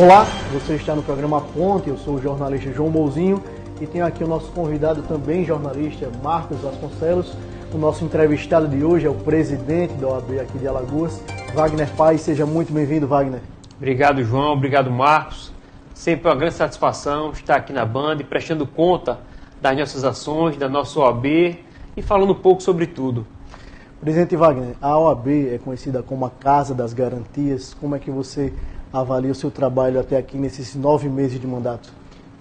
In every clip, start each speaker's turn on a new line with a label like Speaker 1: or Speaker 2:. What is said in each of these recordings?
Speaker 1: Olá, você está no programa Ponte, eu sou o jornalista João Mouzinho e tenho aqui o nosso convidado também, jornalista Marcos Vasconcelos. O nosso entrevistado de hoje é o presidente da OAB aqui de Alagoas, Wagner Paz. Seja muito bem-vindo, Wagner.
Speaker 2: Obrigado, João. Obrigado, Marcos. Sempre uma grande satisfação estar aqui na Band, prestando conta das nossas ações, da nossa OAB e falando um pouco sobre tudo.
Speaker 1: Presidente Wagner, a OAB é conhecida como a Casa das Garantias. Como é que você avalia o seu trabalho até aqui nesses 9 meses de mandato?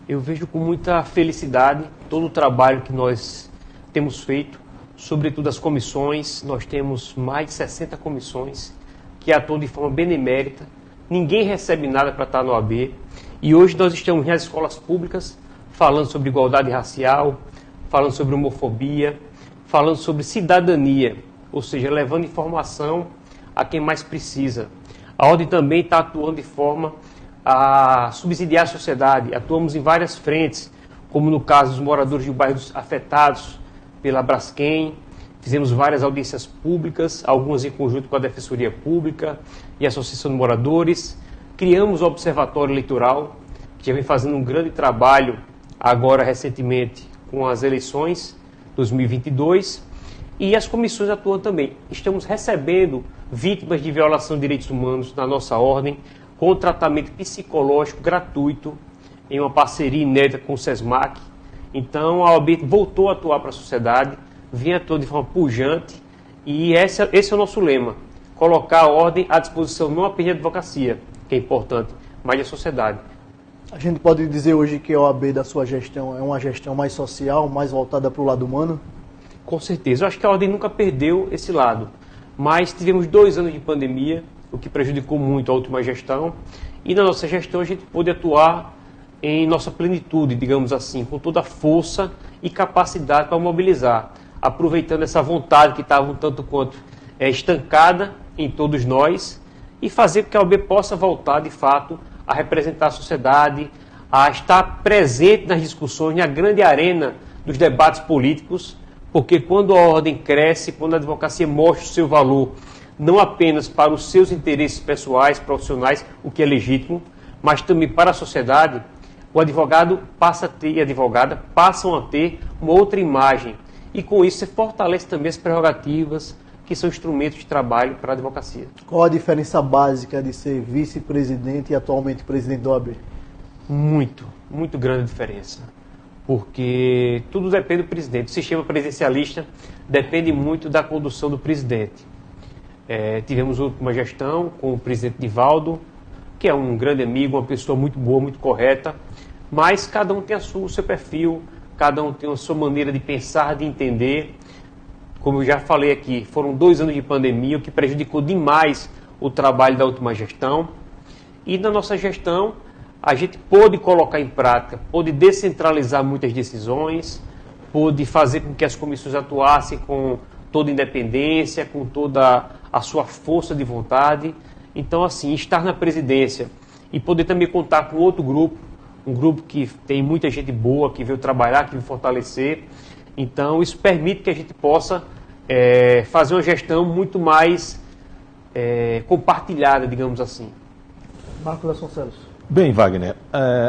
Speaker 2: Eu vejo com muita felicidade todo o trabalho que nós temos feito, sobretudo as comissões. Nós temos mais de 60 comissões que atuam de forma benemérita. Ninguém recebe nada para estar no OAB. E hoje nós estamos nas escolas públicas falando sobre igualdade racial, falando sobre homofobia, falando sobre cidadania, ou seja, levando informação a quem mais precisa. A Ordem também está atuando de forma a subsidiar a sociedade. Atuamos em várias frentes, como no caso dos moradores de bairros afetados pela Braskem. Fizemos várias audiências públicas, algumas em conjunto com a Defensoria Pública e a Associação de Moradores. Criamos o Observatório Eleitoral, que já vem fazendo um grande trabalho agora recentemente com as eleições 2022. E as comissões atuam também. Estamos recebendo vítimas de violação de direitos humanos na nossa ordem, com tratamento psicológico gratuito, em uma parceria inédita com o SESMAC. Então a OAB voltou a atuar para a sociedade, vem atuando de forma pujante, e esse é o nosso lema: colocar a ordem à disposição não apenas da advocacia, que é importante, mas da sociedade.
Speaker 1: A gente pode dizer hoje que a OAB da sua gestão é uma gestão mais social, mais voltada para o lado humano?
Speaker 2: Com certeza. Eu acho que a Ordem nunca perdeu esse lado, mas tivemos 2 anos de pandemia, o que prejudicou muito a última gestão, e na nossa gestão a gente pôde atuar em nossa plenitude, digamos assim, com toda a força e capacidade para mobilizar, aproveitando essa vontade que estava um tanto quanto estancada em todos nós, e fazer com que a OAB possa voltar, de fato, a representar a sociedade, a estar presente nas discussões, na grande arena dos debates políticos, porque quando a ordem cresce, quando a advocacia mostra o seu valor, não apenas para os seus interesses pessoais, profissionais, o que é legítimo, mas também para a sociedade, o advogado passa a ter, e a advogada passam a ter uma outra imagem. E com isso você fortalece também as prerrogativas, que são instrumentos de trabalho para a advocacia.
Speaker 1: Qual a diferença básica de ser vice-presidente e atualmente presidente da OAB?
Speaker 2: Muito grande diferença. Porque tudo depende do presidente. O sistema presidencialista depende muito da condução do presidente. Tivemos uma gestão com o presidente Nivaldo, que é um grande amigo, uma pessoa muito boa, muito correta, mas cada um tem o seu perfil, cada um tem a sua maneira de pensar, de entender. Como eu já falei aqui, foram 2 anos de pandemia, o que prejudicou demais o trabalho da última gestão. E na nossa gestão, a gente pôde colocar em prática, pôde descentralizar muitas decisões, pôde fazer com que as comissões atuassem com toda independência, com toda a sua força de vontade. Então, assim, estar na presidência e poder também contar com outro grupo, um grupo que tem muita gente boa, que veio trabalhar, que veio fortalecer. Então, isso permite que a gente possa fazer uma gestão muito mais compartilhada, digamos assim.
Speaker 1: Marcos Vasconcelos.
Speaker 3: Bem, Wagner,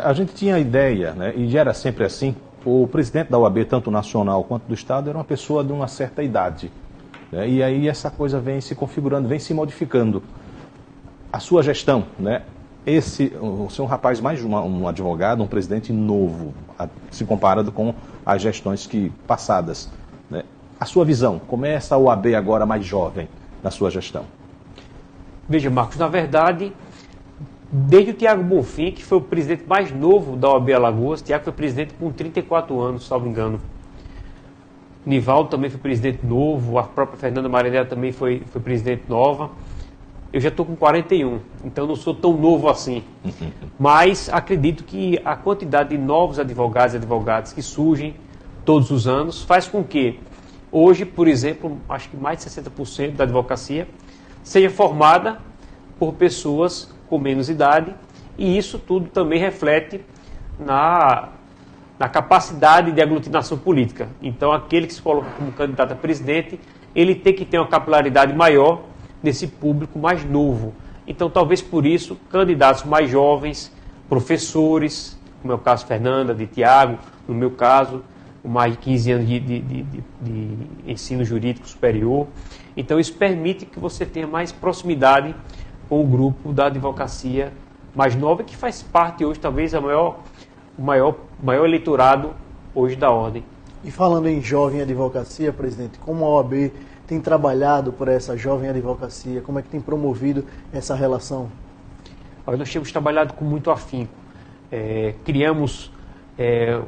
Speaker 3: a gente tinha a ideia, né, e já era sempre assim, o presidente da OAB, tanto nacional quanto do Estado, era uma pessoa de uma certa idade. Né, e aí essa coisa vem se configurando, vem se modificando. A sua gestão, né, o senhor é um rapaz mais um advogado, um presidente novo, se comparado com as gestões passadas. Né. A sua visão, como é essa OAB agora mais jovem na sua gestão?
Speaker 2: Veja, Marcos, na verdade, desde o Tiago Bonfim, que foi o presidente mais novo da OAB Alagoas, Tiago foi presidente com 34 anos, salvo engano. Nivaldo também foi presidente novo, a própria Fernanda Marinella também foi presidente nova. Eu já estou com 41, então não sou tão novo assim. Mas acredito que a quantidade de novos advogados e advogadas que surgem todos os anos faz com que hoje, por exemplo, acho que mais de 60% da advocacia seja formada por pessoas com menos idade, e isso tudo também reflete na capacidade de aglutinação política. Então, aquele que se coloca como candidato a presidente, ele tem que ter uma capilaridade maior nesse público mais novo. Então, talvez por isso, candidatos mais jovens, professores, como é o caso de Fernanda, de Tiago, no meu caso, com mais de 15 anos de ensino jurídico superior. Então, isso permite que você tenha mais proximidade com o grupo da advocacia mais nova, que faz parte hoje, talvez, o maior eleitorado hoje da ordem.
Speaker 1: E falando em jovem advocacia, presidente, como a OAB tem trabalhado por essa jovem advocacia, como é que tem promovido essa relação?
Speaker 2: Nós temos trabalhado com muito afinco. Criamos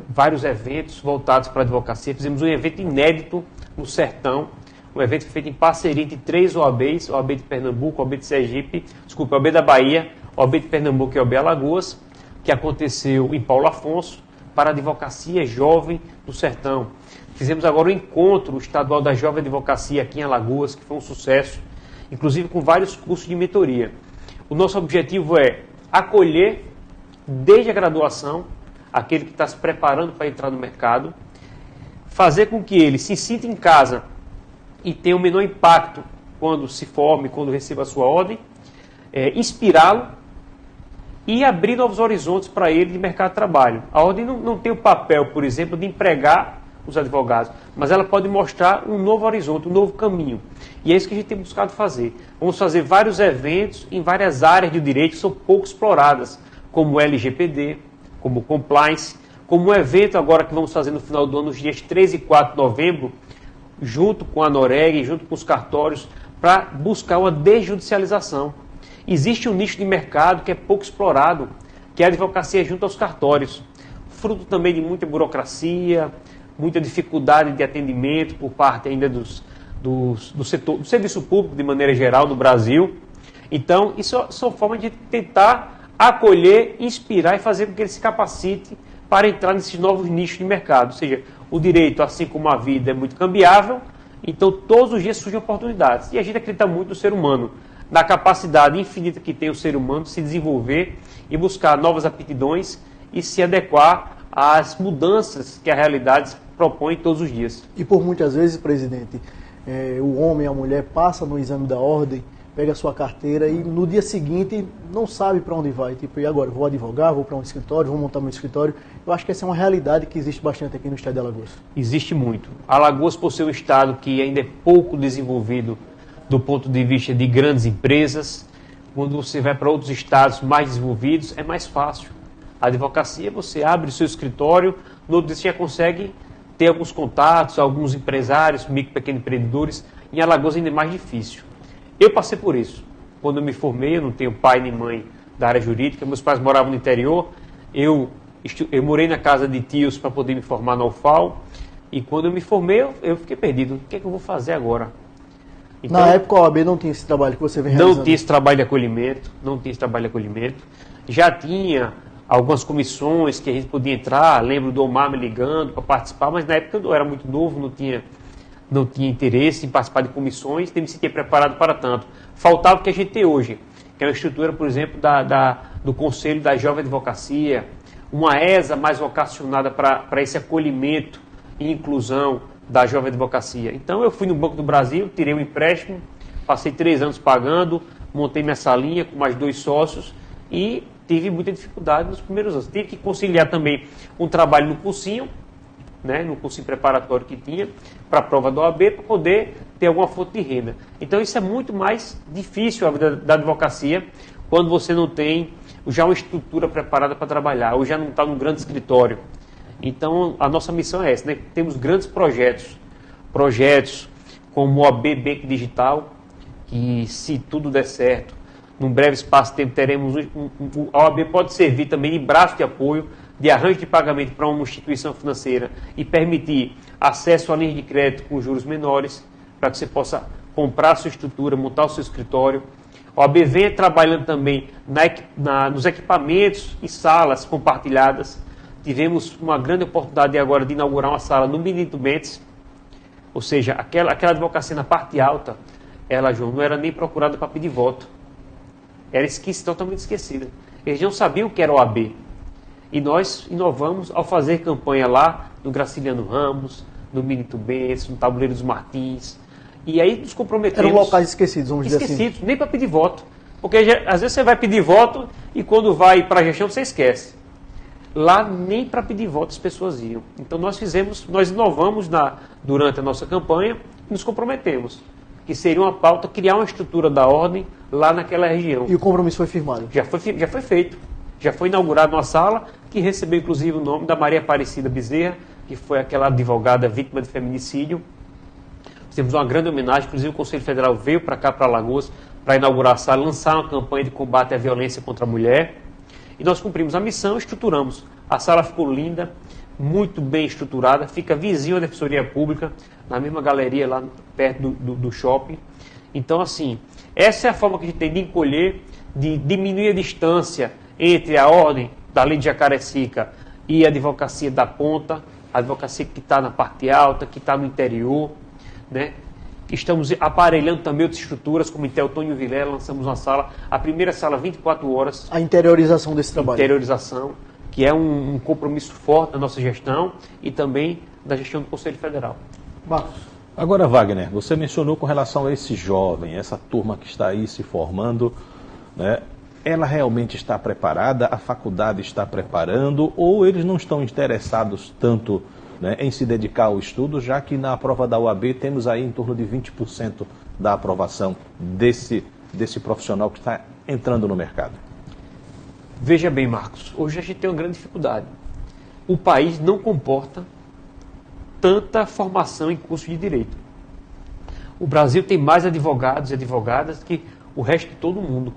Speaker 2: vários eventos voltados para a advocacia. Fizemos um evento inédito no Sertão, um evento feito em parceria entre 3 OABs, OAB de Pernambuco, OAB de Sergipe, OAB da Bahia, OAB de Pernambuco e OAB Alagoas, que aconteceu em Paulo Afonso, para a advocacia jovem do Sertão. Fizemos agora o encontro estadual da jovem advocacia aqui em Alagoas, que foi um sucesso, inclusive com vários cursos de mentoria. O nosso objetivo é acolher, desde a graduação, aquele que está se preparando para entrar no mercado, fazer com que ele se sinta em casa e tenha o menor impacto quando se forme, quando receba a sua ordem, inspirá-lo e abrir novos horizontes para ele de mercado de trabalho. A ordem não tem o papel, por exemplo, de empregar os advogados, mas ela pode mostrar um novo horizonte, um novo caminho. E é isso que a gente tem buscado fazer. Vamos fazer vários eventos em várias áreas de direito que são pouco exploradas, como o LGPD, como o Compliance, como um evento agora que vamos fazer no final do ano, nos dias 3 e 4 de novembro, junto com a Noreg, junto com os cartórios, para buscar uma desjudicialização. Existe um nicho de mercado que é pouco explorado, que é a advocacia junto aos cartórios, fruto também de muita burocracia, muita dificuldade de atendimento por parte ainda do setor, do serviço público de maneira geral no Brasil. Então, isso são formas de tentar acolher, inspirar e fazer com que ele se capacite para entrar nesses novos nichos de mercado. Ou seja, o direito, assim como a vida, é muito cambiável, então todos os dias surgem oportunidades. E a gente acredita muito no ser humano, na capacidade infinita que tem o ser humano de se desenvolver e buscar novas aptidões e se adequar às mudanças que a realidade propõe todos os dias.
Speaker 1: E por muitas vezes, presidente, o homem, a mulher passa no exame da ordem, pega a sua carteira e no dia seguinte não sabe para onde vai. Tipo, e agora? Vou advogar, vou para um escritório, vou montar meu escritório. Eu acho que essa é uma realidade que existe bastante aqui no estado de Alagoas. Existe muito.
Speaker 2: Alagoas, por ser um estado que ainda é pouco desenvolvido do ponto de vista de grandes empresas, quando você vai para outros estados mais desenvolvidos, é mais fácil. A advocacia, você abre o seu escritório, no outro dia você já consegue ter alguns contatos, alguns empresários, micro e pequenos empreendedores. Em Alagoas ainda é mais difícil. Eu passei por isso. Quando eu me formei, eu não tenho pai nem mãe da área jurídica, meus pais moravam no interior, eu morei na casa de tios para poder me formar na UFAL, e quando eu me formei, eu fiquei perdido. O que é que eu vou fazer agora?
Speaker 1: Então, na época, a OAB não tinha esse trabalho que você vem realizando?
Speaker 2: Não tinha esse trabalho de acolhimento, Já tinha algumas comissões que a gente podia entrar, lembro do Omar me ligando para participar, mas na época eu era muito novo, não tinha interesse em participar de comissões, nem me sentia preparado para tanto. Faltava o que a gente tem hoje, que é uma estrutura, por exemplo, do Conselho da Jovem Advocacia, uma ESA mais vocacionada para esse acolhimento e inclusão da jovem advocacia. Então eu fui no Banco do Brasil, tirei um empréstimo, passei 3 anos pagando, montei minha salinha com mais 2 sócios e tive muita dificuldade nos primeiros anos. Tive que conciliar também um trabalho no cursinho, no cursinho preparatório que tinha, para a prova da OAB, para poder ter alguma fonte de renda. Então isso é muito mais difícil a vida da advocacia, quando você não tem já uma estrutura preparada para trabalhar, ou já não está num grande escritório. Então, a nossa missão é essa, Temos grandes projetos como o OAB Bank Digital, que se tudo der certo, num breve espaço de tempo teremos a OAB pode servir também de braço de apoio, de arranjo de pagamento para uma instituição financeira e permitir acesso a linhas de crédito com juros menores, para que você possa comprar a sua estrutura, montar o seu escritório. A OAB vem trabalhando também nos equipamentos e salas compartilhadas. Tivemos uma grande oportunidade agora de inaugurar uma sala no Benito Bentes, ou seja, aquela advocacia na parte alta, ela, João, não era nem procurada para pedir voto. Era totalmente esquecida. Eles não sabiam o que era o OAB. E nós inovamos ao fazer campanha lá no Graciliano Ramos, no Benito Bentes, no Tabuleiro dos Martins. E aí nos comprometemos.
Speaker 1: Eram locais esquecidos, vamos dizer assim.
Speaker 2: Esquecidos, nem para pedir voto. Porque às vezes você vai pedir voto e quando vai para a gestão você esquece. Lá nem para pedir voto as pessoas iam. Então nós inovamos durante a nossa campanha e nos comprometemos. Que seria uma pauta criar uma estrutura da ordem lá naquela região.
Speaker 1: E o compromisso foi firmado?
Speaker 2: Já foi feito. Já foi inaugurada uma sala que recebeu inclusive o nome da Maria Aparecida Bezerra, que foi aquela advogada vítima de feminicídio. Temos uma grande homenagem, inclusive o Conselho Federal veio para cá, para Alagoas, para inaugurar a sala, lançar uma campanha de combate à violência contra a mulher. E nós cumprimos a missão, estruturamos. A sala ficou linda, muito bem estruturada, fica vizinho da Defensoria Pública, na mesma galeria lá perto do shopping. Então, assim, essa é a forma que a gente tem de encolher, de diminuir a distância entre a ordem da lei de Jacarecica e a advocacia da ponta, a advocacia que está na parte alta, que está no interior, né? Estamos aparelhando também outras estruturas, como em Teotônio Vilela, lançamos uma sala, a primeira sala 24 horas.
Speaker 1: A interiorização desse trabalho.
Speaker 2: Interiorização, que é um compromisso forte da nossa gestão e também da gestão do Conselho Federal.
Speaker 1: Marcos.
Speaker 3: Agora, Wagner, você mencionou com relação a esse jovem, essa turma que está aí se formando, né? Ela realmente está preparada? A faculdade está preparando? Ou eles não estão interessados tanto, né, em se dedicar ao estudo, já que na prova da UAB temos aí em torno de 20% da aprovação desse profissional que está entrando no mercado?
Speaker 2: Veja bem, Marcos, hoje a gente tem uma grande dificuldade. O país não comporta tanta formação em curso de direito. O Brasil tem mais advogados e advogadas que o resto de todo mundo.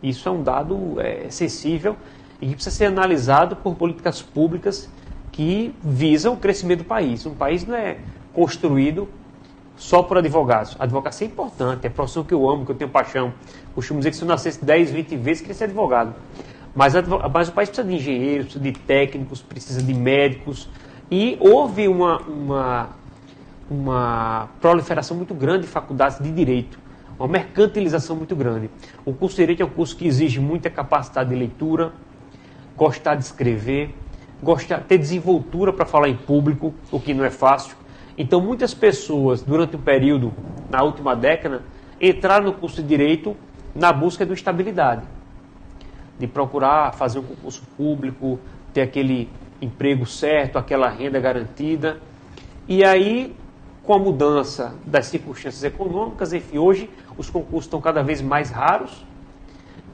Speaker 2: Isso é um dado sensível e que precisa ser analisado por políticas públicas que visam o crescimento do país. Um país não é construído só por advogados. A advocacia é importante, é a profissão que eu amo, que eu tenho paixão. Costumo dizer que se eu nascesse 10, 20 vezes, queria ser advogado. Mas o país precisa de engenheiros, precisa de técnicos, precisa de médicos. E houve uma proliferação muito grande de faculdades de direito. Uma mercantilização muito grande. O curso de Direito é um curso que exige muita capacidade de leitura, gostar de escrever, ter desenvoltura para falar em público, o que não é fácil. Então, muitas pessoas, durante um período, na última década, entraram no curso de Direito na busca de estabilidade. De procurar fazer um concurso público, ter aquele emprego certo, aquela renda garantida. E aí, com a mudança das circunstâncias econômicas, enfim, hoje os concursos estão cada vez mais raros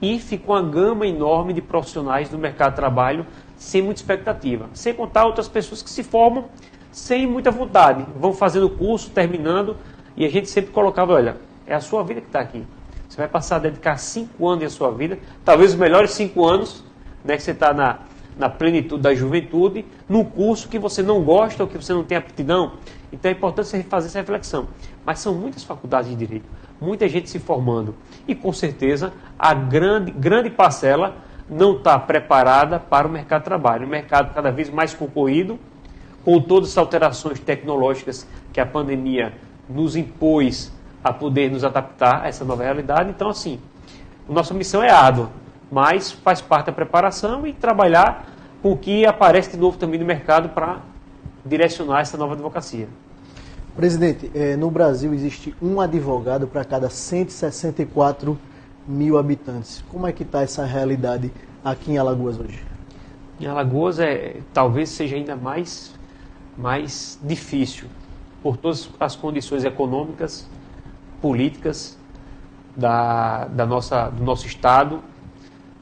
Speaker 2: e fica uma gama enorme de profissionais no mercado de trabalho sem muita expectativa. Sem contar outras pessoas que se formam sem muita vontade, vão fazendo o curso, terminando, e a gente sempre colocava, olha, é a sua vida que está aqui. Você vai passar a dedicar 5 anos da sua vida, talvez os melhores 5 anos, né, que você está na plenitude da juventude, num curso que você não gosta ou que você não tem aptidão. Então é importante você fazer essa reflexão. Mas são muitas faculdades de direito, muita gente se formando. E com certeza a grande parcela não está preparada para o mercado de trabalho. Um mercado cada vez mais concorrido, com todas as alterações tecnológicas que a pandemia nos impôs a poder nos adaptar a essa nova realidade. Então, assim, nossa missão é árdua, mas faz parte da preparação e trabalhar com o que aparece de novo também no mercado para direcionar essa nova advocacia.
Speaker 1: Presidente, no Brasil existe um advogado para cada 164 mil habitantes. Como é que está essa realidade aqui em Alagoas hoje?
Speaker 2: Em Alagoas talvez seja ainda mais difícil, por todas as condições econômicas, políticas do nosso Estado,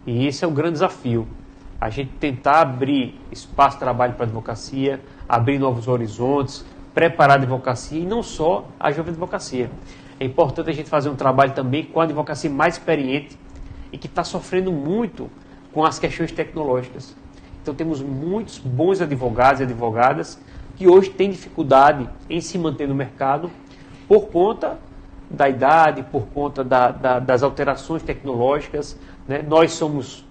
Speaker 2: e esse é o grande desafio. A gente tentar abrir espaço de trabalho para a advocacia, abrir novos horizontes, preparar a advocacia e não só a jovem advocacia. É importante a gente fazer um trabalho também com a advocacia mais experiente e que está sofrendo muito com as questões tecnológicas. Então temos muitos bons advogados e advogadas que hoje têm dificuldade em se manter no mercado por conta da idade, por conta das alterações tecnológicas, né? Nós somos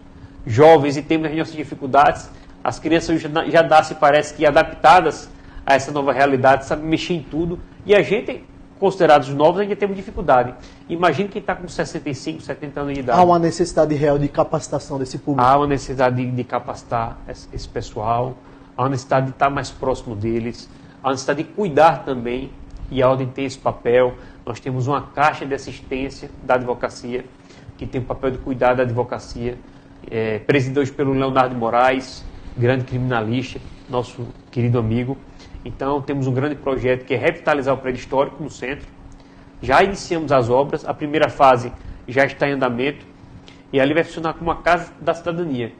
Speaker 2: jovens e temos as nossas dificuldades. As crianças já nascem, parece que adaptadas a essa nova realidade, sabem mexer em tudo. E a gente, considerados novos, ainda temos dificuldade. Imagina quem está com 65, 70 anos de idade.
Speaker 1: Há uma necessidade real de capacitação desse público.
Speaker 2: Há uma necessidade de capacitar esse pessoal, há uma necessidade de estar mais próximo deles, há uma necessidade de cuidar também, e a Ordem tem esse papel. Nós temos uma caixa de assistência da advocacia, que tem o papel de cuidar da advocacia, presidido hoje pelo Leonardo de Moraes, grande criminalista, nosso querido amigo. Então, temos um grande projeto que é revitalizar o prédio histórico no centro. Já iniciamos as obras, a primeira fase já está em andamento, e ali vai funcionar como uma casa da cidadania.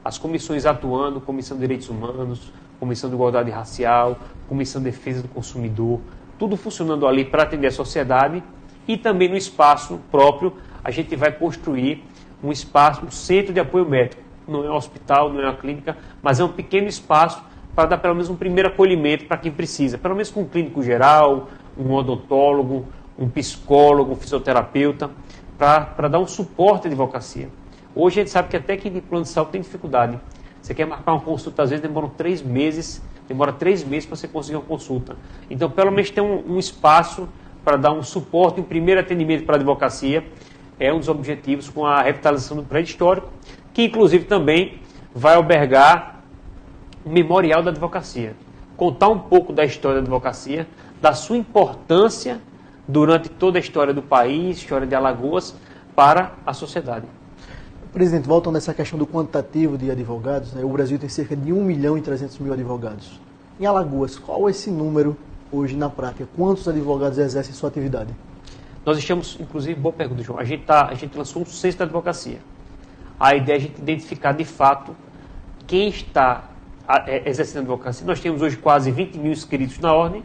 Speaker 2: As comissões atuando, Comissão de Direitos Humanos, Comissão de Igualdade Racial, Comissão de Defesa do Consumidor, tudo funcionando ali para atender a sociedade, e também no espaço próprio a gente vai construir um espaço, um centro de apoio médico. Não é um hospital, não é uma clínica, mas é um pequeno espaço para dar pelo menos um primeiro acolhimento para quem precisa, pelo menos com um clínico geral, um odontólogo, um psicólogo, um fisioterapeuta, para dar um suporte à advocacia. Hoje a gente sabe que até quem tem plano de saúde tem dificuldade. Você quer marcar uma consulta, às vezes demora 3 meses para você conseguir uma consulta. Então, pelo menos tem um espaço para dar um suporte, um primeiro atendimento para a advocacia, é um dos objetivos com a revitalização do prédio histórico, que inclusive também vai albergar um memorial da advocacia. Contar um pouco da história da advocacia, da sua importância durante toda a história do país, história de Alagoas, para a sociedade.
Speaker 1: Presidente, voltando nessa questão do quantitativo de advogados, né, o Brasil tem cerca de 1.300.000 advogados. Em Alagoas, qual é esse número hoje na prática? Quantos advogados exercem sua atividade?
Speaker 2: Nós estamos, inclusive, boa pergunta, João, a gente lançou um censo da advocacia. A ideia é a gente identificar, de fato, quem está exercendo a advocacia. Nós temos hoje quase 20 mil inscritos na ordem,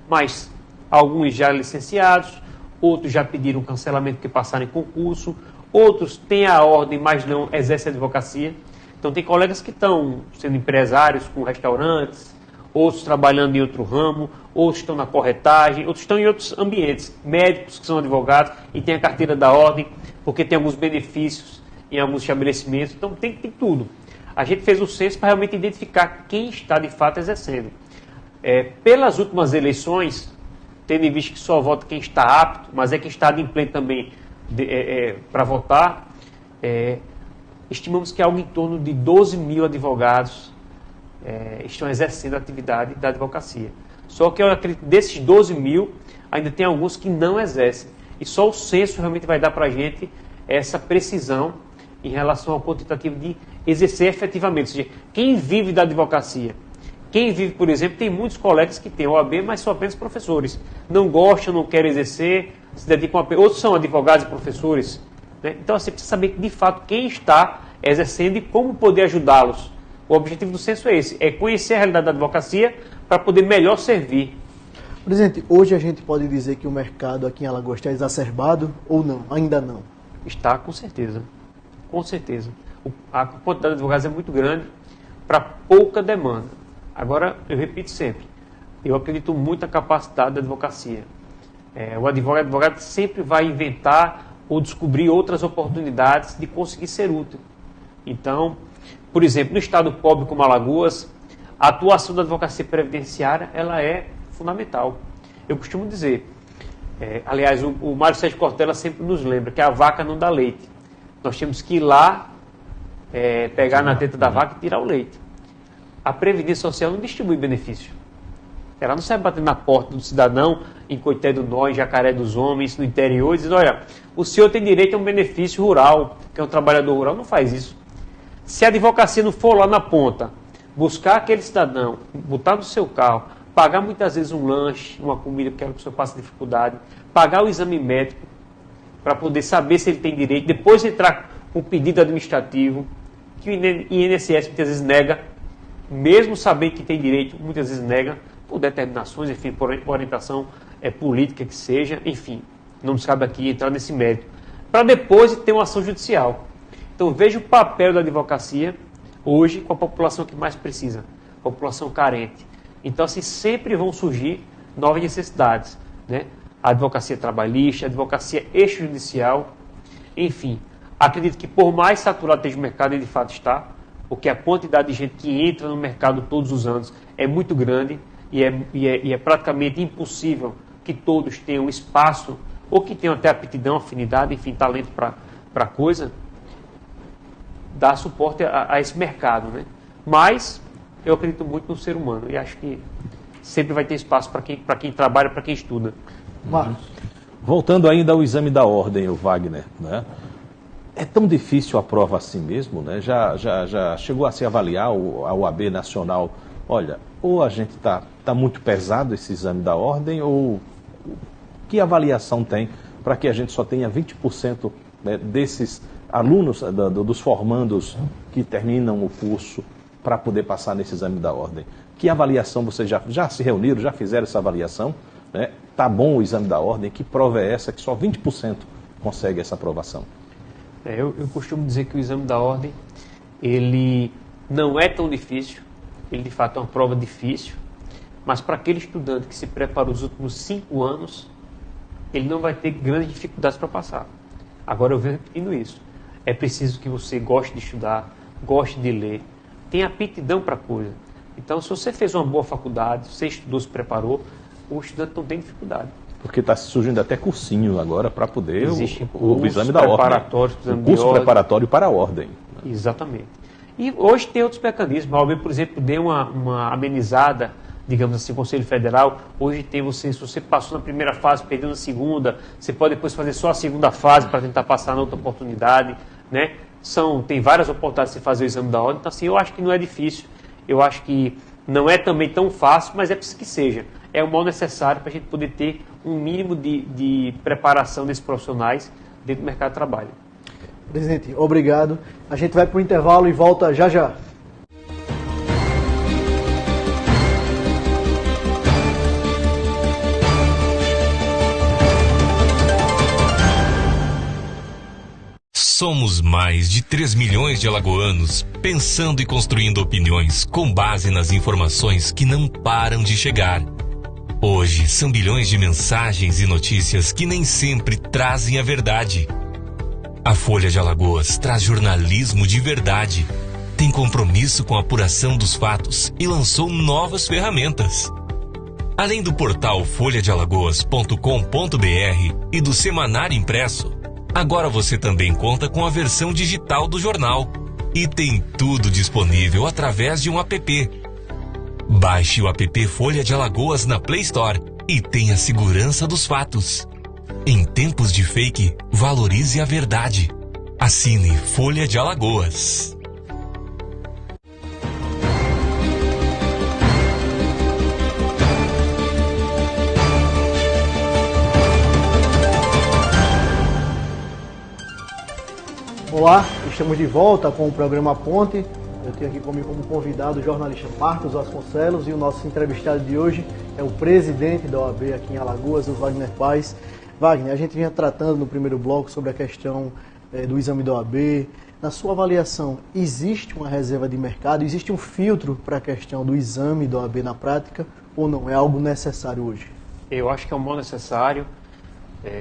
Speaker 2: mas alguns já licenciados, outros já pediram cancelamento porque passaram em concurso, outros têm a ordem, mas não exercem a advocacia. Então, tem colegas que estão sendo empresários com restaurantes, outros trabalhando em outro ramo, outros estão na corretagem, outros estão em outros ambientes, médicos que são advogados e têm a carteira da ordem, porque tem alguns benefícios em alguns estabelecimentos. Então, tem tudo. A gente fez o censo para realmente identificar quem está, de fato, exercendo. Pelas últimas eleições, tendo em vista que só vota quem está apto, mas é quem está adimplente também para votar, estimamos que algo em torno de 12 mil advogados estão exercendo a atividade da advocacia. Só que eu acredito que desses 12 mil, ainda tem alguns que não exercem. E só o censo realmente vai dar para a gente essa precisão em relação ao quantitativo de exercer efetivamente. Ou seja, quem vive da advocacia, quem vive, por exemplo, tem muitos colegas que têm OAB, mas são apenas professores. Não gostam, não querem exercer, se dedicam a... Outros são advogados e professores. Né? Então, você precisa saber, de fato, quem está exercendo e como poder ajudá-los. O objetivo do censo é esse, é conhecer a realidade da advocacia para poder melhor servir.
Speaker 1: Presidente, hoje a gente pode dizer que o mercado aqui em Alagoas está exacerbado ou não? Ainda não?
Speaker 2: Está, com certeza. Com certeza. A quantidade de advogados é muito grande para pouca demanda. Agora, eu repito sempre, eu acredito muito na capacidade da advocacia. O advogado sempre vai inventar ou descobrir outras oportunidades de conseguir ser útil. Então, por exemplo, no estado pobre como Alagoas, a atuação da advocacia previdenciária ela é fundamental. Eu costumo dizer, aliás, o Mário Sérgio Cortella sempre nos lembra que a vaca não dá leite. Nós temos que ir lá, pegar na teta da vaca e tirar o leite. A Previdência Social não distribui benefício. Ela não sai batendo na porta do cidadão em Coité do Nó, em Jacaré dos Homens, no interior, dizendo, olha, o senhor tem direito a um benefício rural, que é um trabalhador rural. Não faz isso. Se a advocacia não for lá na ponta, buscar aquele cidadão, botar no seu carro, pagar muitas vezes um lanche, uma comida porque a pessoa passa dificuldade, pagar o exame médico para poder saber se ele tem direito, depois entrar com o pedido administrativo, que o INSS muitas vezes nega, mesmo sabendo que tem direito, muitas vezes nega, por determinações, enfim, por orientação política que seja, enfim, não nos cabe aqui entrar nesse mérito, para depois ter uma ação judicial. Então veja o papel da advocacia hoje com a população que mais precisa, população carente. Então assim, sempre vão surgir novas necessidades, né? A advocacia trabalhista, a advocacia extrajudicial, enfim. Acredito que por mais saturado esteja o mercado, ele de fato está, porque a quantidade de gente que entra no mercado todos os anos é muito grande e é praticamente impossível que todos tenham espaço ou que tenham até aptidão, afinidade, enfim, talento para a coisa, dar suporte a esse mercado, né? Mas eu acredito muito no ser humano e acho que sempre vai ter espaço para quem trabalha, para quem estuda.
Speaker 1: Marcos.
Speaker 3: Voltando ainda ao exame da ordem, o Wagner, né? É tão difícil a prova assim mesmo, né? Já chegou a se avaliar a OAB Nacional, olha, ou a gente está muito pesado esse exame da ordem, ou que avaliação tem para que a gente só tenha 20%, né, desses alunos, dos formandos que terminam o curso para poder passar nesse exame da ordem? Que avaliação vocês já se reuniram, já fizeram essa avaliação? Né? Tá bom o exame da ordem? Que prova é essa que só 20% consegue essa aprovação?
Speaker 2: Eu costumo dizer que o exame da ordem, ele não é tão difícil, ele de fato é uma prova difícil, mas para aquele estudante que se preparou os últimos 5 anos, ele não vai ter grandes dificuldades para passar. Agora eu venho repetindo isso, é preciso que você goste de estudar, goste de ler, tenha aptidão para a coisa. Então, se você fez uma boa faculdade, você estudou, se preparou, o estudante não tem dificuldade.
Speaker 3: Porque está surgindo até cursinho agora para poder
Speaker 2: o
Speaker 3: exame da ordem. O curso preparatório para a ordem.
Speaker 2: Exatamente. E hoje tem outros mecanismos. A OAB, por exemplo, deu uma amenizada, digamos assim, o Conselho Federal. Hoje tem você, se você passou na primeira fase, perdeu na segunda, você pode depois fazer só a segunda fase para tentar passar na outra oportunidade, né? Tem várias oportunidades de fazer o exame da ordem. Então, assim, eu acho que não é difícil. Eu acho que não é também tão fácil, mas é preciso que seja. É o mal necessário para a gente poder ter um mínimo de preparação desses profissionais dentro do mercado de trabalho.
Speaker 1: Presidente, obrigado. A gente vai para o intervalo e volta já já.
Speaker 4: Somos mais de 3 milhões de alagoanos pensando e construindo opiniões com base nas informações que não param de chegar. Hoje são bilhões de mensagens e notícias que nem sempre trazem a verdade. A Folha de Alagoas traz jornalismo de verdade, tem compromisso com a apuração dos fatos e lançou novas ferramentas. Além do portal folhadealagoas.com.br e do semanário impresso, agora você também conta com a versão digital do jornal e tem tudo disponível através de um app. Baixe o app Folha de Alagoas na Play Store e tenha segurança dos fatos. Em tempos de fake, valorize a verdade. Assine Folha de Alagoas.
Speaker 1: Olá, estamos de volta com o programa Ponte. Eu tenho aqui comigo como convidado o jornalista Marcos Vasconcelos e o nosso entrevistado de hoje é o presidente da OAB aqui em Alagoas, o Wagner Paz. Wagner, a gente vinha tratando no primeiro bloco sobre a questão do exame da OAB. Na sua avaliação, existe uma reserva de mercado, existe um filtro para a questão do exame da OAB na prática ou não? É algo necessário hoje?
Speaker 2: Eu acho que é um mal necessário.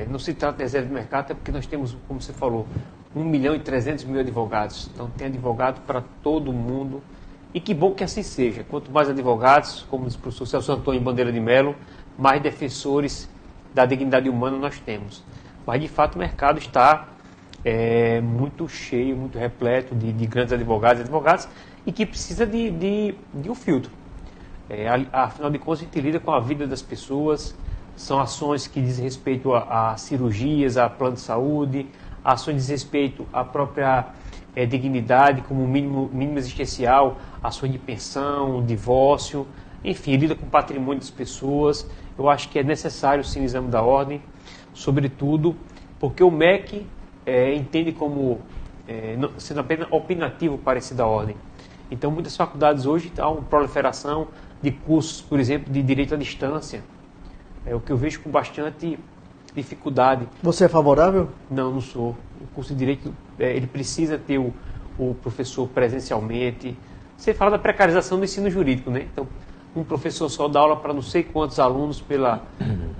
Speaker 2: Não se trata de reserva de mercado, até porque nós temos, como você falou, 1.300.000 advogados. Então tem advogado para todo mundo. E que bom que assim seja. Quanto mais advogados, como diz o professor Celso Antônio Bandeira de Mello, mais defensores da dignidade humana nós temos. Mas de fato o mercado está muito cheio, muito repleto de grandes advogados e que precisa de um filtro. Afinal de contas a gente lida com a vida das pessoas, são ações que dizem respeito a cirurgias, a plano de saúde, ações que dizem respeito à própria dignidade como mínimo existencial, ações de pensão, divórcio, enfim, lida com o patrimônio das pessoas. Eu acho que é necessário sim o exame da ordem, sobretudo porque o MEC entende como sendo apenas opinativo para esse da ordem. Então muitas faculdades hoje há uma proliferação de cursos, por exemplo, de direito à distância, o que eu vejo com bastante dificuldade.
Speaker 1: Você é favorável?
Speaker 2: Não, não sou. O curso de Direito, ele precisa ter o professor presencialmente. Você fala da precarização do ensino jurídico, né? Então, um professor só dá aula para não sei quantos alunos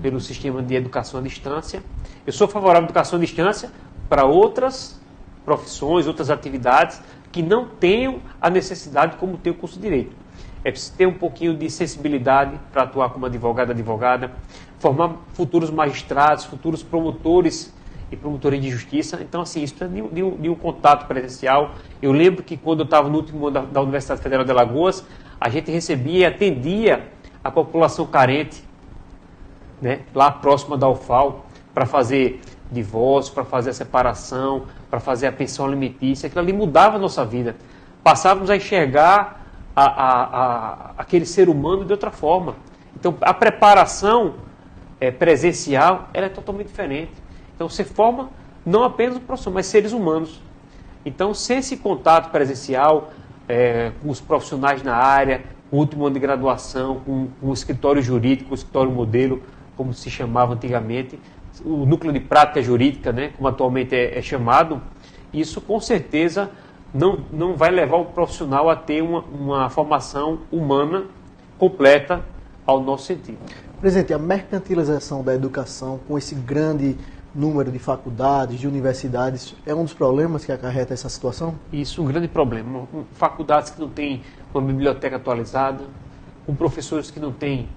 Speaker 2: pelo sistema de educação à distância. Eu sou favorável à educação à distância para outras profissões, outras atividades que não tenham a necessidade como tem o curso de Direito. É preciso ter um pouquinho de sensibilidade para atuar como advogada, formar futuros magistrados, futuros promotores e promotoras de justiça. Então, assim, isso precisa de um contato presencial. Eu lembro que quando eu estava no último ano da Universidade Federal de Alagoas, a gente recebia e atendia a população carente, né, lá próxima da UFAL, para fazer divórcio, para fazer a separação, para fazer a pensão alimentícia. Aquilo ali mudava a nossa vida. Passávamos a enxergar aquele ser humano de outra forma. Então, a preparação presencial ela é totalmente diferente. Então, você forma não apenas um profissional, mas seres humanos. Então, sem esse contato presencial com os profissionais na área, com o último ano de graduação, com o escritório jurídico, o escritório modelo, como se chamava antigamente, o núcleo de prática jurídica, né, como atualmente é chamado, isso com certeza não vai levar o profissional a ter uma formação humana completa ao nosso sentido.
Speaker 1: Presidente, a mercantilização da educação, com esse grande número de faculdades, de universidades, é um dos problemas que acarreta essa situação?
Speaker 2: Isso é um grande problema. Faculdades que não têm uma biblioteca atualizada, com professores que não têm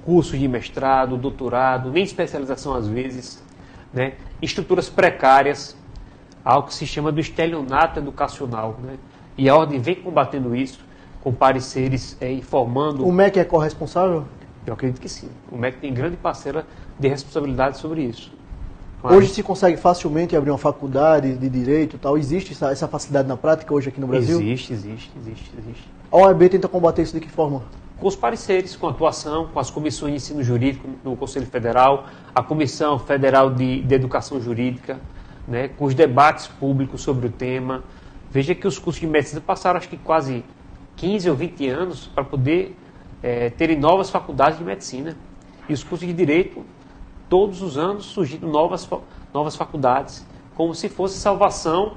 Speaker 2: cursos de mestrado, doutorado, nem especialização às vezes, né? Estruturas precárias, algo que se chama do estelionato educacional, né? E a Ordem vem combatendo isso, com pareceres informando...
Speaker 1: O MEC é corresponsável?
Speaker 2: Eu acredito que sim. O MEC tem grande parcela de responsabilidade sobre isso.
Speaker 1: Hoje se consegue facilmente abrir uma faculdade de direito e tal? Existe essa facilidade na prática hoje aqui no Brasil?
Speaker 2: Existe.
Speaker 1: A OAB tenta combater isso de que forma?
Speaker 2: Com os pareceres, com a atuação, com as comissões de ensino jurídico no Conselho Federal, a Comissão Federal de Educação Jurídica, né, com os debates públicos sobre o tema. Veja que os cursos de medicina passaram acho que quase 15 ou 20 anos para poder terem novas faculdades de medicina. E os cursos de direito, todos os anos surgindo novas faculdades, como se fosse salvação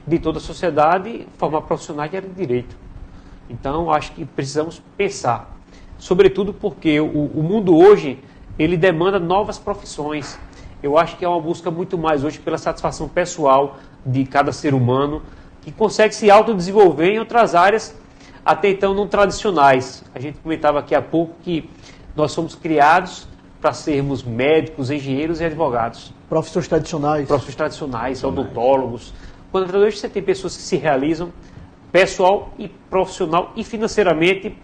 Speaker 2: de toda a sociedade formar profissionais de área de direito. Então, acho que precisamos pensar, sobretudo porque o mundo hoje, ele demanda novas profissões. Eu acho que é uma busca muito mais hoje pela satisfação pessoal de cada ser humano, que consegue se autodesenvolver em outras áreas até então não tradicionais. A gente comentava aqui há pouco que nós somos criados para sermos médicos, engenheiros e advogados.
Speaker 1: Profissões tradicionais,
Speaker 2: odontólogos. Quando hoje você tem pessoas que se realizam pessoal e profissional e financeiramente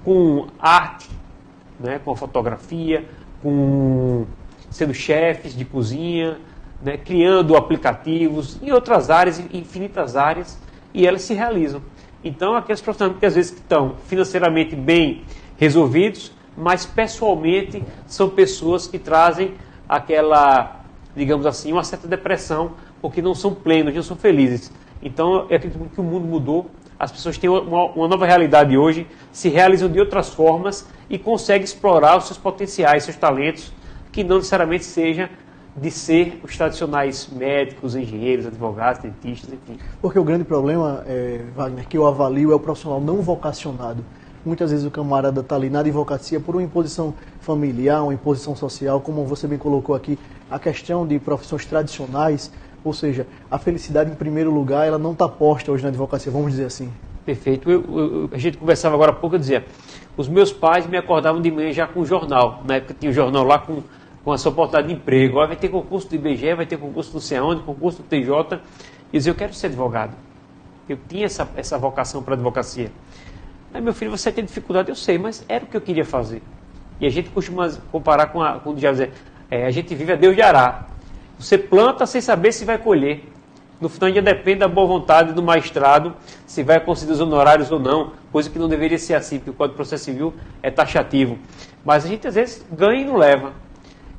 Speaker 2: com arte, né, com a fotografia, sendo chefes de cozinha, né, criando aplicativos e outras áreas, infinitas áreas, e elas se realizam. Então, aqueles profissionais que às vezes estão financeiramente bem resolvidos, mas pessoalmente são pessoas que trazem aquela, digamos assim, uma certa depressão, porque não são plenos, não são felizes. Então, eu acredito que o mundo mudou, as pessoas têm uma nova realidade hoje, se realizam de outras formas e conseguem explorar os seus potenciais, seus talentos, que não necessariamente seja de ser os tradicionais médicos, engenheiros, advogados, dentistas, enfim.
Speaker 1: Porque o grande problema, Wagner, que eu avalio é o profissional não vocacionado. Muitas vezes o camarada está ali na advocacia por uma imposição familiar, uma imposição social, como você bem colocou aqui, a questão de profissões tradicionais, ou seja, a felicidade em primeiro lugar, ela não está posta hoje na advocacia, vamos dizer assim.
Speaker 2: Perfeito. A gente conversava agora há pouco, eu dizia, os meus pais me acordavam de manhã já com o jornal, na época tinha o jornal lá com a sua oportunidade de emprego, vai ter concurso do IBGE, vai ter concurso não sei aonde, concurso do TJ, e eu dizia, eu quero ser advogado. Eu tinha essa vocação para a advocacia. Aí, meu filho, você tem dificuldade, eu sei, mas era o que eu queria fazer. E a gente costuma comparar com o diabo dizer, a gente vive a Deus de Ará. Você planta sem saber se vai colher. No final ainda depende da boa vontade do magistrado, se vai conceder os honorários ou não, coisa que não deveria ser assim, porque o Código de Processo Civil é taxativo. Mas a gente às vezes ganha e não leva.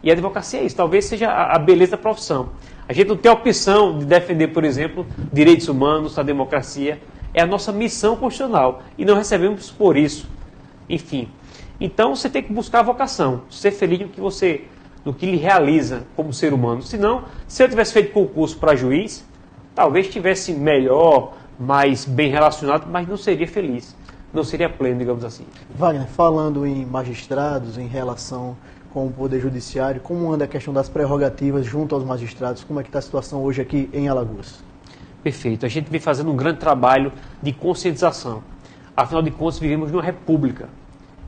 Speaker 2: E a advocacia é isso, talvez seja a beleza da profissão. A gente não tem a opção de defender, por exemplo, direitos humanos, a democracia. É a nossa missão constitucional e não recebemos por isso. Enfim, então você tem que buscar a vocação, ser feliz no que lhe realiza como ser humano. Senão, se eu tivesse feito concurso para juiz, talvez estivesse melhor, mais bem relacionado, mas não seria feliz, não seria pleno, digamos assim.
Speaker 1: Wagner, falando em magistrados, em relação com o Poder Judiciário, como anda a questão das prerrogativas junto aos magistrados? Como é que está a situação hoje aqui em Alagoas?
Speaker 2: Perfeito. A gente vem fazendo um grande trabalho de conscientização. Afinal de contas, vivemos numa república.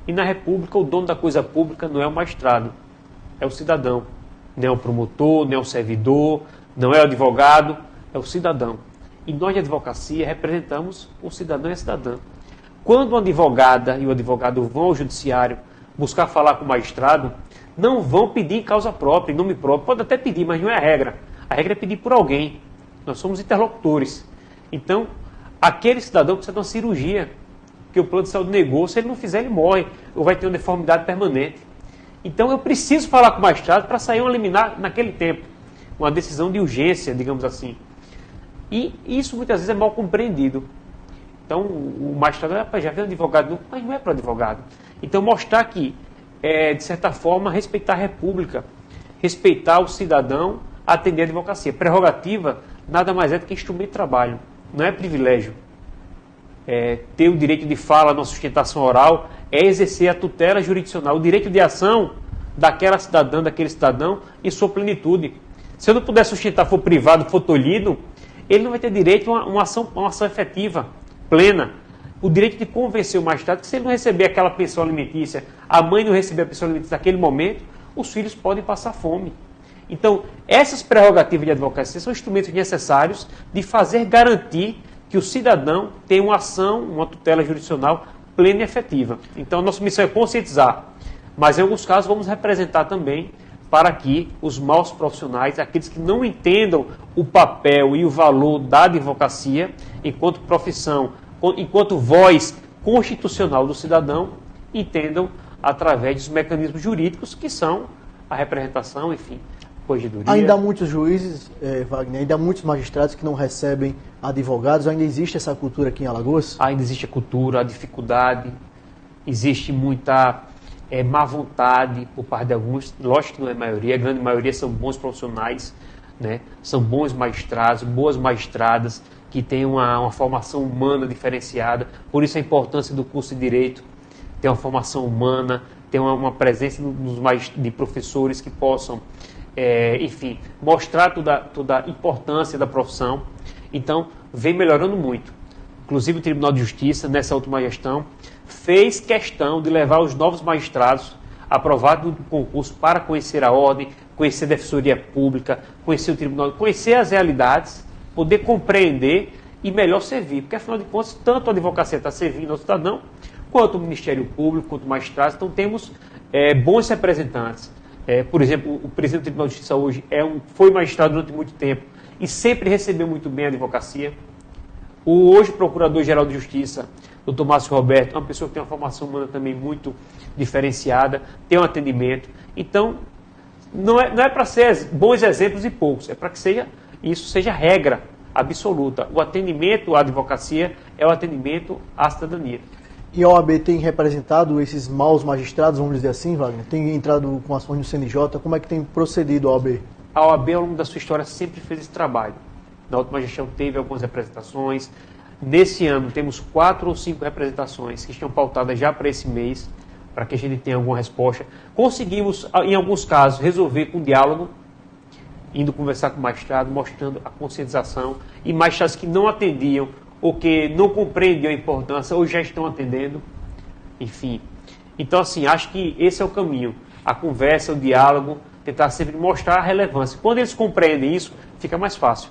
Speaker 2: E na república, o dono da coisa pública não é o magistrado, é o cidadão. Não é o promotor, não é o servidor, não é o advogado, é o cidadão. E nós de advocacia representamos o cidadão e a cidadã. Quando uma advogada e o advogado vão ao judiciário buscar falar com o magistrado, não vão pedir em causa própria, em nome próprio. Pode até pedir, mas não é a regra. A regra é pedir por alguém. Nós somos interlocutores. Então, aquele cidadão precisa de uma cirurgia, que o plano de saúde negou. Se ele não fizer, ele morre, ou vai ter uma deformidade permanente. Então, eu preciso falar com o magistrado para sair uma liminar naquele tempo. Uma decisão de urgência, digamos assim. E isso, muitas vezes, é mal compreendido. Então, o magistrado, já vê um advogado, mas não é para o advogado. Então, mostrar que, de certa forma, respeitar a República, respeitar o cidadão, atender a advocacia. Prerrogativa nada mais é do que instrumento de trabalho, não é privilégio. Ter o direito de fala na sustentação oral é exercer a tutela jurisdicional, o direito de ação daquela cidadã, daquele cidadão, em sua plenitude. Se eu não puder sustentar, for privado, for tolhido, ele não vai ter direito a uma ação efetiva, plena. O direito de convencer o magistrado que se ele não receber aquela pensão alimentícia, a mãe não receber a pensão alimentícia naquele momento, os filhos podem passar fome. Então, essas prerrogativas de advocacia são instrumentos necessários de fazer garantir que o cidadão tenha uma ação, uma tutela jurisdicional plena e efetiva. Então, a nossa missão é conscientizar, mas em alguns casos vamos representar também para que os maus profissionais, aqueles que não entendam o papel e o valor da advocacia enquanto profissão, enquanto voz constitucional do cidadão, entendam através dos mecanismos jurídicos que são a representação, enfim, corregedoria.
Speaker 1: Ainda há muitos juízes, Wagner, ainda há muitos magistrados que não recebem advogados, ainda existe essa cultura aqui em Alagoas?
Speaker 2: Ainda existe a cultura, a dificuldade, existe muita má vontade por parte de alguns, lógico que não é a maioria, a grande maioria são bons profissionais, né? São bons magistrados, boas magistradas, que têm uma formação humana diferenciada, por isso a importância do curso de Direito, ter uma formação humana, ter uma presença de professores que possam, enfim, mostrar toda a importância da profissão. Então, vem melhorando muito. Inclusive o Tribunal de Justiça, nessa última gestão, fez questão de levar os novos magistrados aprovados do concurso para conhecer a ordem, conhecer a Defensoria Pública, conhecer o Tribunal, conhecer as realidades, poder compreender e melhor servir. Porque, afinal de contas, tanto a advocacia está servindo ao cidadão, quanto o Ministério Público, quanto o magistrado. Então, temos bons representantes. Por exemplo, o presidente do Tribunal de Justiça hoje foi magistrado durante muito tempo e sempre recebeu muito bem a advocacia. O hoje Procurador-Geral de Justiça, Dr. Márcio Roberto, é uma pessoa que tem uma formação humana também muito diferenciada, tem um atendimento. Então, não é para ser bons exemplos e poucos, é para que isso seja regra absoluta. O atendimento à advocacia é o atendimento à cidadania.
Speaker 1: E a OAB tem representado esses maus magistrados, vamos dizer assim, Wagner? Tem entrado com ações no CNJ? Como é que tem procedido a OAB?
Speaker 2: A OAB, ao longo da sua história, sempre fez esse trabalho. Na última gestão teve algumas representações. Nesse ano temos 4 ou 5 representações que estão pautadas já para esse mês, para que a gente tenha alguma resposta. Conseguimos, em alguns casos, resolver com diálogo, indo conversar com o magistrado, mostrando a conscientização, e magistrados que não atendiam ou que não compreendiam a importância ou já estão atendendo, enfim. Então, assim, acho que esse é o caminho. A conversa, o diálogo, tentar sempre mostrar a relevância. Quando eles compreendem isso, fica mais fácil.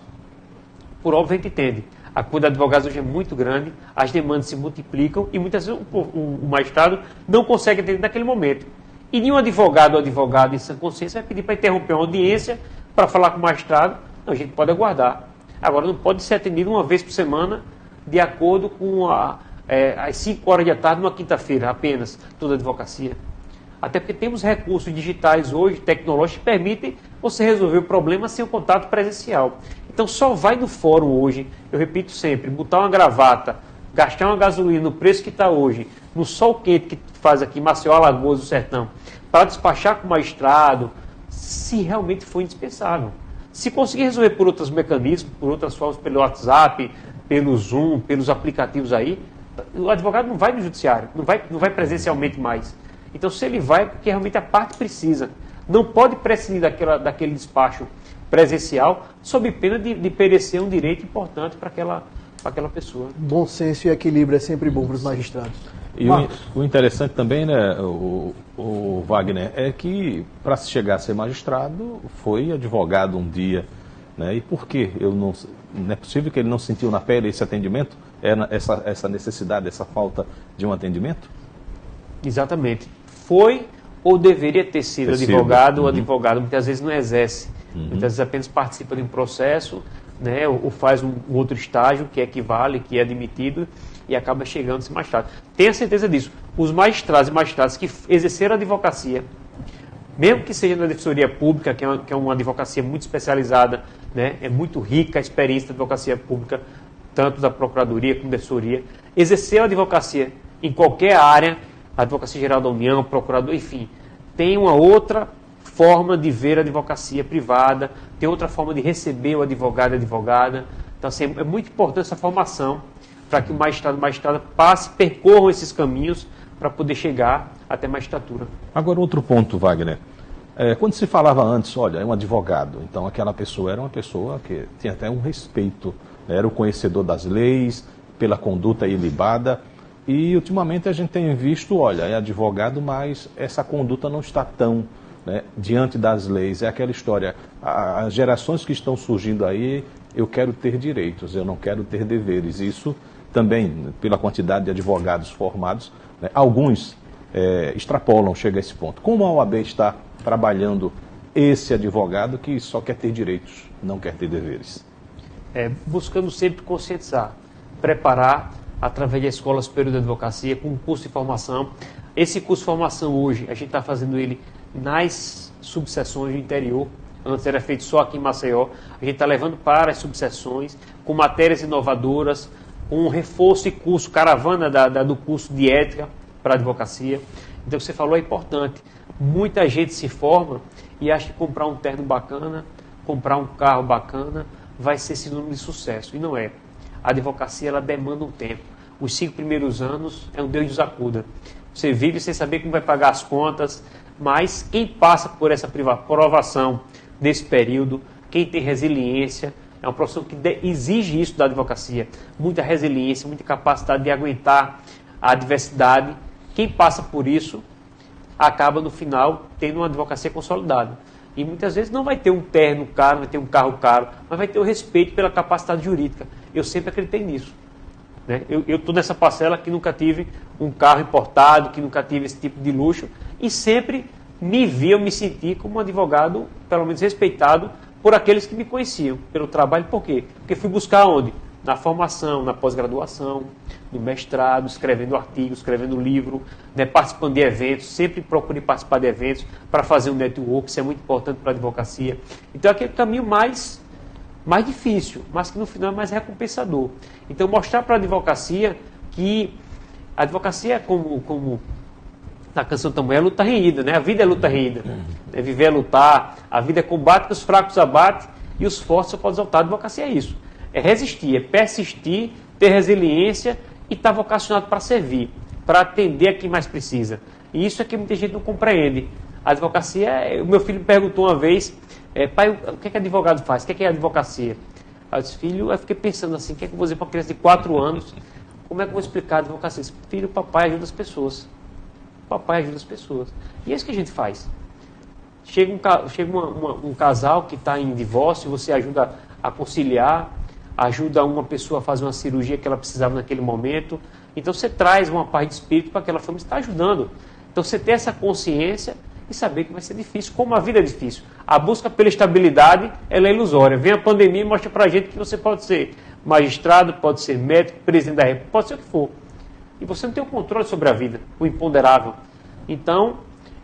Speaker 2: Por óbvio, a gente entende. A quantidade de advogados hoje é muito grande, as demandas se multiplicam e muitas vezes o magistrado não consegue atender naquele momento. E nenhum advogado ou advogada em sã consciência vai pedir para interromper uma audiência para falar com o magistrado. Não, a gente pode aguardar. Agora, não pode ser atendido uma vez por semana, de acordo com as 5 horas da tarde, numa quinta-feira, apenas, toda a advocacia. Até porque temos recursos digitais hoje, tecnológicos, que permitem você resolver o problema sem o contato presencial. Então, só vai no fórum hoje, eu repito sempre, botar uma gravata, gastar uma gasolina no preço que está hoje, no sol quente que faz aqui, Maceió, Alagoas, o Sertão, para despachar com o magistrado, se realmente for indispensável. Se conseguir resolver por outros mecanismos, por outras formas, pelo WhatsApp, pelo Zoom, pelos aplicativos aí, o advogado não vai no judiciário, não vai presencialmente mais. Então, se ele vai, é porque realmente a parte precisa. Não pode prescindir daquele despacho presencial, sob pena de perecer um direito importante para aquela pessoa.
Speaker 1: Bom senso e equilíbrio é sempre bom para os magistrados.
Speaker 3: E o interessante também, né, o Wagner, é que para se chegar a ser magistrado, foi advogado um dia, né? E por que não é possível que ele não sentiu na pele esse atendimento, essa necessidade, essa falta de um atendimento?
Speaker 2: Exatamente. Foi ou deveria ter sido advogado, ou
Speaker 3: Uhum.
Speaker 2: advogado muitas vezes não exerce. Muitas vezes apenas participa de um processo, né, ou faz um outro estágio que equivale, que é admitido, e acaba chegando-se magistrado. Tenha certeza disso. Os magistrados e magistradas que exerceram a advocacia, mesmo que seja na defensoria pública, que é uma advocacia muito especializada, né, é muito rica a experiência da advocacia pública, tanto da procuradoria como da defensoria, exerceu a advocacia em qualquer área, a advocacia geral da União, procurador, enfim, tem uma outra forma de ver a advocacia privada, tem outra forma de receber o advogado e a advogada. Então, assim, é muito importante essa formação para que o magistrado e a magistrada percorram esses caminhos para poder chegar até a magistratura.
Speaker 3: Agora, outro ponto, Wagner. Quando se falava antes, olha, é um advogado, então aquela pessoa era uma pessoa que tinha até um respeito, né? Era o conhecedor das leis, pela conduta ilibada, e ultimamente a gente tem visto, olha, é advogado, mas essa conduta não está tão, né, diante das leis. É aquela história, as gerações que estão surgindo aí, eu quero ter direitos, eu não quero ter deveres. Isso também, pela quantidade de advogados formados, né, alguns extrapolam, chega a esse ponto. Como a OAB está trabalhando esse advogado que só quer ter direitos, não quer ter deveres?
Speaker 2: Buscando sempre conscientizar, preparar através da Escola Superior de Advocacia com um curso de formação. Esse curso de formação hoje, a gente está fazendo ele nas subseções do interior. Antes era feito só aqui em Maceió. A gente está levando para as subseções com matérias inovadoras, com um reforço e curso, caravana do curso de ética para a advocacia. Então, o que você falou é importante. Muita gente se forma e acha que comprar um terno bacana, comprar um carro bacana, vai ser sinônimo de sucesso. E não é. A advocacia, ela demanda um tempo. Os 5 primeiros anos é um Deus nos acuda. Você vive sem saber como vai pagar as contas, mas quem passa por essa provação nesse período, quem tem resiliência, é uma profissão que exige isso da advocacia, muita resiliência, muita capacidade de aguentar a adversidade. Quem passa por isso acaba no final tendo uma advocacia consolidada. E muitas vezes não vai ter um terno caro, vai ter um carro caro, mas vai ter o respeito pela capacidade jurídica. Eu sempre acreditei nisso. Né? Eu estou nessa parcela que nunca tive um carro importado, que nunca tive esse tipo de luxo, e sempre eu me senti como um advogado, pelo menos respeitado, por aqueles que me conheciam, pelo trabalho. Por quê? Porque fui buscar onde? Na formação, na pós-graduação, no mestrado, escrevendo artigos, escrevendo livro, né, participando de eventos, sempre procurei participar de eventos para fazer um network, isso é muito importante para a advocacia. Então é aquele caminho mais difícil, mas que no final é mais recompensador. Então mostrar para a advocacia que a advocacia, como na canção também, é luta renhida, né? A vida é luta renhida. É viver é lutar, a vida é combate que os fracos abatem e os fortes só podem exaltar. A advocacia é isso. É resistir, é persistir, ter resiliência e estar vocacionado para servir, para atender a quem mais precisa. E isso é que muita gente não compreende. A advocacia, o meu filho me perguntou uma vez, pai, o que advogado faz? O que é advocacia? Eu disse, filho, eu fiquei pensando assim, o que é que eu vou dizer para uma criança de 4 anos? Como é que eu vou explicar a advocacia? Eu disse, filho, papai ajuda as pessoas. Papai ajuda as pessoas. E é isso que a gente faz. Chega um casal que está em divórcio, você ajuda a conciliar, ajuda uma pessoa a fazer uma cirurgia que ela precisava naquele momento. Então você traz uma paz de espírito para aquela família, está ajudando. Então você ter essa consciência e saber que vai ser difícil, como a vida é difícil. A busca pela estabilidade, ela é ilusória. Vem a pandemia e mostra para a gente que você pode ser magistrado, pode ser médico, presidente da República, pode ser o que for. E você não tem o controle sobre a vida, o imponderável. Então,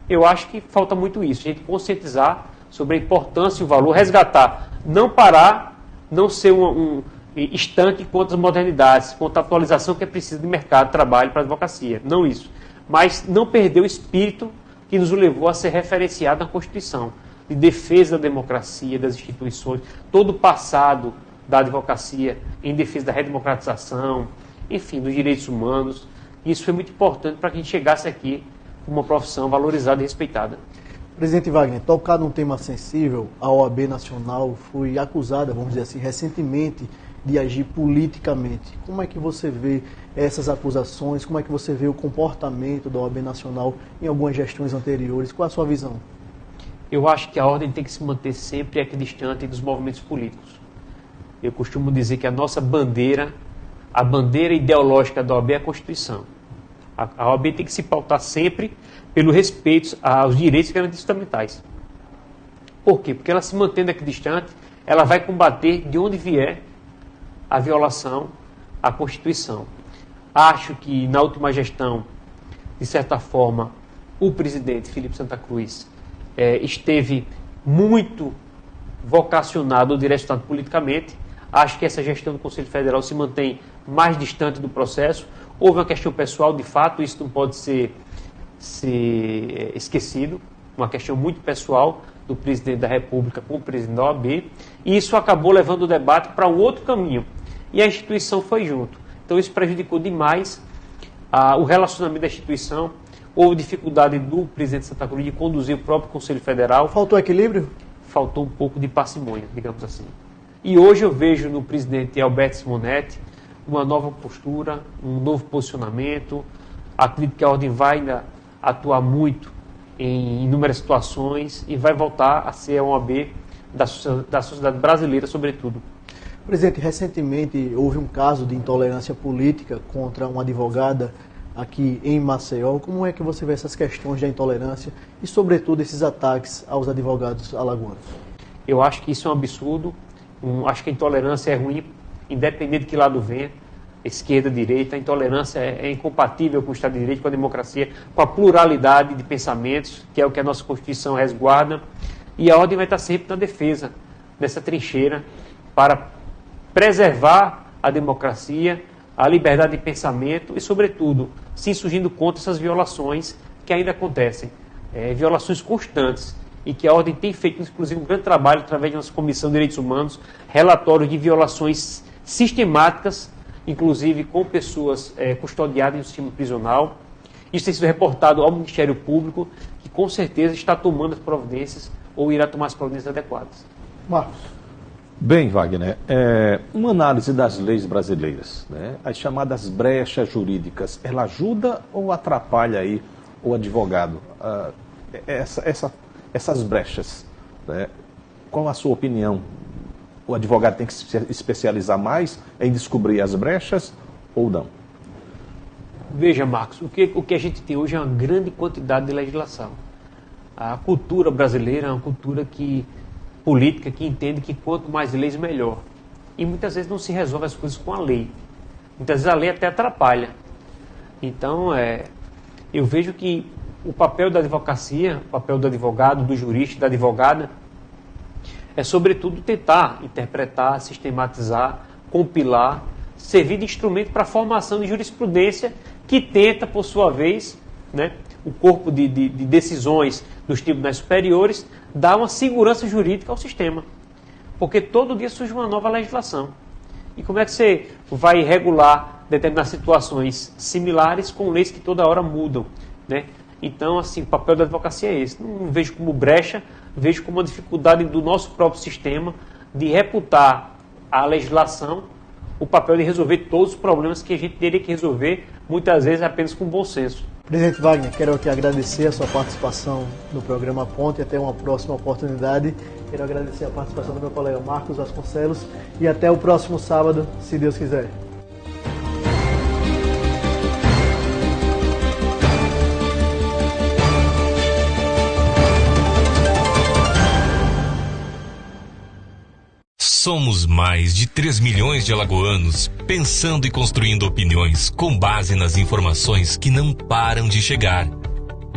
Speaker 2: eu acho que falta muito isso, a gente conscientizar sobre a importância e o valor, resgatar, não parar, não ser um estanque contra as modernidades, contra a atualização que é preciso de mercado de trabalho para a advocacia, não isso. Mas não perder o espírito que nos levou a ser referenciado na Constituição, de defesa da democracia, das instituições, todo o passado da advocacia em defesa da redemocratização, enfim, dos direitos humanos. Isso foi muito importante para que a gente chegasse aqui com uma profissão valorizada e respeitada.
Speaker 1: Presidente Wagner, tocado num tema sensível, a OAB Nacional foi acusada, vamos dizer assim, recentemente de agir politicamente. Como é que você vê essas acusações? Como é que você vê o comportamento da OAB Nacional em algumas gestões anteriores? Qual a sua visão?
Speaker 2: Eu acho que a ordem tem que se manter sempre equidistante dos movimentos políticos. Eu costumo dizer que a nossa bandeira, a bandeira ideológica da OAB é a Constituição. A OAB tem que se pautar sempre pelo respeito aos direitos e garantias fundamentais. Por quê? Porque ela se mantendo aqui distante, ela vai combater de onde vier a violação à Constituição. Acho que na última gestão, de certa forma, o presidente Felipe Santa Cruz esteve muito vocacionado ou direcionado politicamente. Acho que essa gestão do Conselho Federal se mantém mais distante do processo. Houve uma questão pessoal, de fato, isso não pode ser esquecido, uma questão muito pessoal do presidente da República com o presidente da OAB, e isso acabou levando o debate para um outro caminho, e a instituição foi junto. Então isso prejudicou demais o relacionamento da instituição. Houve dificuldade do presidente Santa Cruz de conduzir o próprio Conselho Federal.
Speaker 1: Faltou equilíbrio?
Speaker 2: Faltou um pouco de parcimônia, digamos assim. E hoje eu vejo no presidente Alberto Simonetti uma nova postura, um novo posicionamento. Acredito que a Ordem vai ainda atuar muito em inúmeras situações e vai voltar a ser a OAB da sociedade brasileira, sobretudo.
Speaker 1: Presidente, recentemente houve um caso de intolerância política contra uma advogada aqui em Maceió. Como é que você vê essas questões da intolerância e, sobretudo, esses ataques aos advogados alagoanos?
Speaker 2: Eu acho que isso é um absurdo. Acho que a intolerância é ruim, independente de que lado venha, esquerda, direita. A intolerância é incompatível com o Estado de Direito, com a democracia, com a pluralidade de pensamentos, que é o que a nossa Constituição resguarda. E a Ordem vai estar sempre na defesa dessa trincheira para preservar a democracia, a liberdade de pensamento e, sobretudo, se insurgindo contra essas violações que ainda acontecem. Violações constantes, e que a Ordem tem feito, inclusive, um grande trabalho através de nossa Comissão de Direitos Humanos, relatórios de violações sistemáticas, inclusive com pessoas custodiadas em sistema prisional. Isso tem sido reportado ao Ministério Público, que com certeza está tomando as providências ou irá tomar as providências adequadas.
Speaker 1: Marcos.
Speaker 3: Bem, Wagner, uma análise das leis brasileiras, né? As chamadas brechas jurídicas, ela ajuda ou atrapalha aí o advogado? Essas brechas, né? Qual a sua opinião? O advogado tem que se especializar mais em descobrir as brechas ou não?
Speaker 2: Veja, Marcos, o que a gente tem hoje é uma grande quantidade de legislação. A cultura brasileira é uma cultura política que entende que quanto mais leis, melhor. E muitas vezes não se resolve as coisas com a lei. Muitas vezes a lei até atrapalha. Então, eu vejo que o papel da advocacia, o papel do advogado, do jurista, da advogada, é sobretudo tentar interpretar, sistematizar, compilar, servir de instrumento para a formação de jurisprudência que tenta, por sua vez, né, o corpo de decisões dos tribunais superiores, dar uma segurança jurídica ao sistema. Porque todo dia surge uma nova legislação. E como é que você vai regular determinadas situações similares com leis que toda hora mudam, né? Então, assim, o papel da advocacia é esse. Não vejo como brecha, vejo como uma dificuldade do nosso próprio sistema de reputar à legislação o papel de resolver todos os problemas que a gente teria que resolver, muitas vezes apenas com bom senso.
Speaker 1: Presidente Wagner, quero aqui agradecer a sua participação no programa Ponte e até uma próxima oportunidade. Quero agradecer a participação do meu colega Marcos Vasconcelos e até o próximo sábado, se Deus quiser.
Speaker 4: Somos mais de 3 milhões de alagoanos pensando e construindo opiniões com base nas informações que não param de chegar.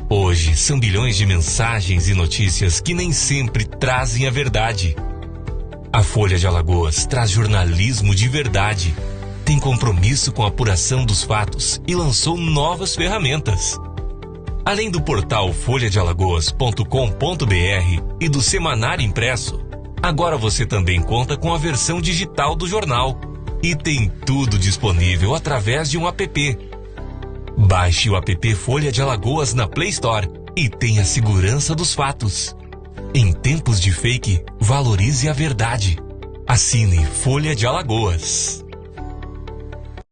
Speaker 4: Hoje são bilhões de mensagens e notícias que nem sempre trazem a verdade. A Folha de Alagoas traz jornalismo de verdade, tem compromisso com a apuração dos fatos e lançou novas ferramentas. Além do portal folhadealagoas.com.br e do semanário impresso, agora você também conta com a versão digital do jornal e tem tudo disponível através de um app. Baixe o app Folha de Alagoas na Play Store e tenha segurança dos fatos. Em tempos de fake, valorize a verdade. Assine Folha de Alagoas.